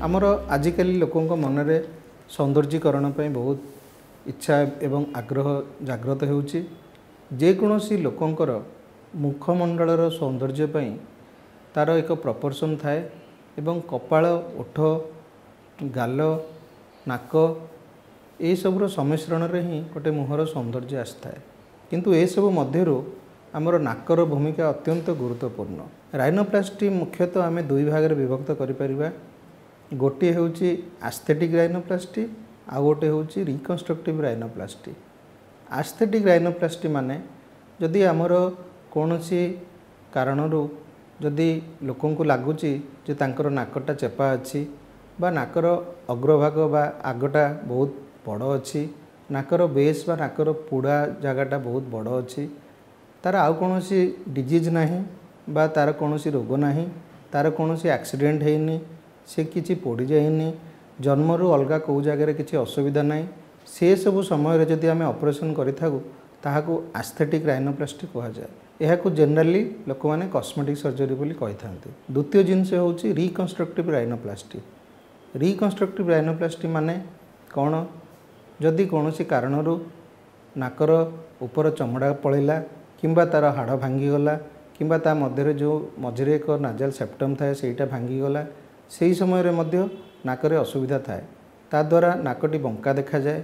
आमर आजिकल लोकों मनरे सौंदर्यीकरण बहुत इच्छा एवं आग्रह जाग्रत होउची। जेकोसी लोकंकर मुखमंडलर सौंदर्य तार एक प्रपोर्शन थाए एवं कपाल ओठ गाल नाक ये सबुर सम्मिश्रण रे ही गोटे मुहर सौंदर्य आसथाए। किंतु ए सब मध्यरु आमर नाकर भूमिका अत्यंत गुरुत्वपूर्ण। राइनोप्लास्टी मुख्यतः आम दुई भाग में विभक्त करिपरिबा। गोटे होउची एस्थेटिक राइनोप्लास्टी आ गोटे होउची रिकन्स्ट्रक्टिव राइनोप्लास्टी। एस्थेटिक राइनोप्लास्टी माने जदि आमर कोनोसी कारणरू जदि लोकों को लगुची जे तांकर नाकटा चेपा अच्छी बा नाकर अग्रभाग बा आगटा बहुत बड़ अच्छी, नाकर बेस बा नाकर पुड़ा जगटा बहुत बड़ अच्छी, तार आउ कोनोसी डिजीज नाही बा तार कोनोसी रोग नाही, तार कोनोसी एक्सीडेंट हेनी, से किछि पोड़ी जाइनी, जन्मरू अलगा कौ जगह किछि असुविधा नाही, से सब समय जदि आम ऑपरेशन करिथागु ताहाकू एस्थेटिक राइनोप्लास्टी कहा जाए। यह जनरली लोक मैंने कॉस्मेटिक सर्जरी बोली कही था। द्वितीय जिनस होउची रिकन्स्ट्रक्टिव राइनोप्लास्टी। रिकन्स्ट्रक्टिव राइनोप्लास्टी माने कौन, जदि कौनसी कारणरू नाकर ऊपर चमड़ा पड़ेला किंबा तार हाड़ भांगीगला किंबा ता मध्य जो मझे एक नाजाल सेप्टम थाए सेटा भांगीगला, से समय रे मध्य नाकरे असुविधा थाए, ता द्वारा नाकटी बंका देखा जाए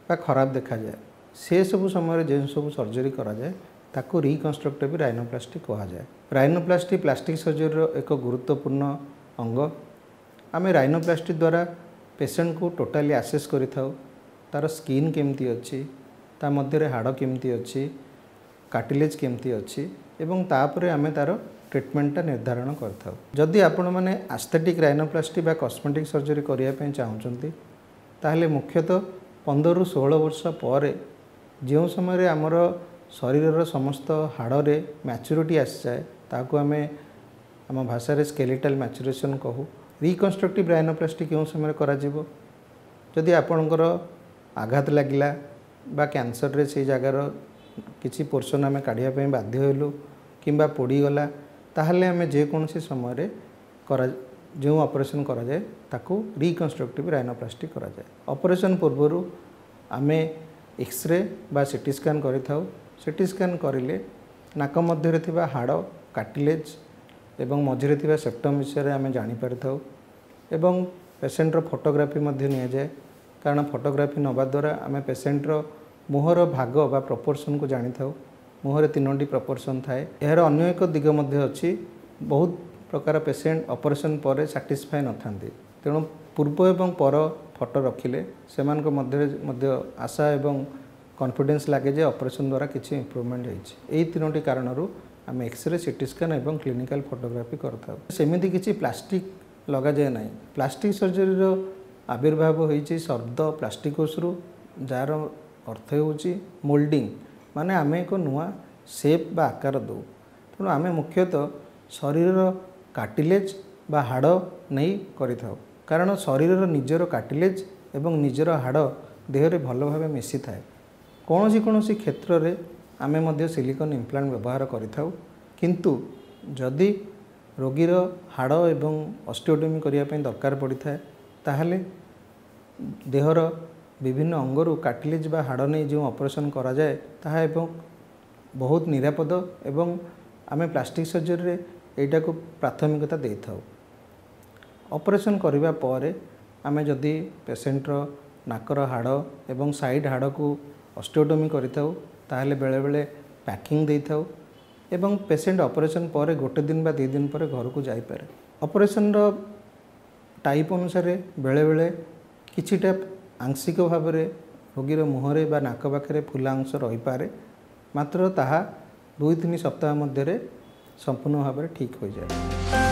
बा खराब देखा जाए, से सब समय जो सब सर्जरी करा जाए ताको रिकन्स्ट्रक्टिव राइनोप्लास्टी कहा जाए। राइनोप्लास्टी प्लास्टिक सर्जरी एक गुरुत्वपूर्ण अंग। आम राइनोप्लास्टी द्वारा पेशेंट को टोटाली आसेस करिथाउ, तार स्किन केमती अच्छी, ता मध्य हाड़ केमती अच्छी, कार्टिलेज केमती अच्छी, एवं तापर आम तार ट्रिटमेंटा निर्धारण करथाउ। जदि आपण माने एस्थेटिक राइनोप्लास्टी बा कॉस्मेटिक सर्जरी करिया पे चाहउचंती ताहले मुख्यतः 15 ରୁ 16 वर्ष पर जो समय आमर शरीर समस्त हाड़े मैच्योरिटी आसी जाए ताकू आम आम भाषा स्केलेटल मैच्योरेशन कहू। रिकन्स्ट्रक्टिव राइनोप्लास्टी क्यों समय करा जीवो, जदि आपणकर आघात लगिला बा कैंसर रे से जगार किसी पोर्शन आम काढ़िया पे बाध्य हेलु किंबा पोड़ीगला ताहले आम जेकोसी समय करा जो ऑपरेशन करा जाए ताकू रिकन्स्ट्रक्टिव राइनोप्लास्टी करा जाए। ऑपरेशन पूर्व आम एक्सरे बा सीटी स्कैन करिथाउ। सीटी स्कैन करिले नाक मध्य थिबा हाड़ कार्टिलेज एवं मझिरे थिबा सेप्टम विषय आम जानि परिथाउ एवं पेशेंटर फोटोग्राफी मध्य निया जाए, कारण फोटोग्राफी नवा द्वारा आम पेशेंटर मुहर भाग बा प्रपोर्शन को जानि थाउ। मुहर 3टी प्रपोर्शन थाए। यार अन्य एक दिग मध्य अच्छी, बहुत प्रकार पेशेंट ऑपरेशन पर सैटिस्फाई न थांती, तेणु पूर्व एवं पर फोटो रखिले से मध्य आशा एवं कॉन्फिडेंस लगे जे ऑपरेशन द्वारा किसी इम्प्रूवमेंट होई। 3टी कारणरू आम एक्सरे सीटी स्कैन एवं क्लिनिकल फोटोग्राफी करता। सेमिति किसी प्लास्टिक लगा जाए ना। प्लास्टिक सर्जरी आविर्भाव होइछि शब्द प्लास्टिकोसरु, जार अर्थ होउछि मोल्डिंग, माने आम एक नुआ शेप बा आकार दो। तेणु आम मुख्यतः शरीर कार्टिलेज बा हाड़ नहीं करिथाउ, कारण शरीर निजर कार्टिलेज एवं निजर हाड़ देहरे भल भाव मिसी थाए। कौनसी क्षेत्र में आमे मध्य सिलिकॉन इम्प्लांट व्यवहार करिथाउ, किंतु जदि रोगीर हाड़ एवं ऑस्टियोटोमी करिया पे दरकार पड़ी थाए ताहले देहर विभिन्न अंगरू कार्टिलेज बा हाड़ नहीं जो ऑपरेशन करा जाए ताहा एवं बहुत निरापद एवं आमे प्लास्टिक सर्जरी रे एटा को प्राथमिकता दे थाउ। ऑपरेशन करिबा परे आमे जदि पेशेंटर नाकर हाड़ एवं साइड हाड़ को ऑस्टियोटोमी करिथाउ ताहले बेले बेले पैकिंग दे थाउ एवं पेशेंट ऑपरेशन पर 1 दिन बा 2 दिन पर घर को जाई पारे। ऑपरेशन रो टाइप अनुसार बेले बेले किछिटा आंशिक भाव में रोगीर मुहरे बा नाक पाखे फुला अंश रही पारे, मात्र ताहा 2-3 सप्ताह मध्य संपूर्ण भाव में ठीक हो जाए।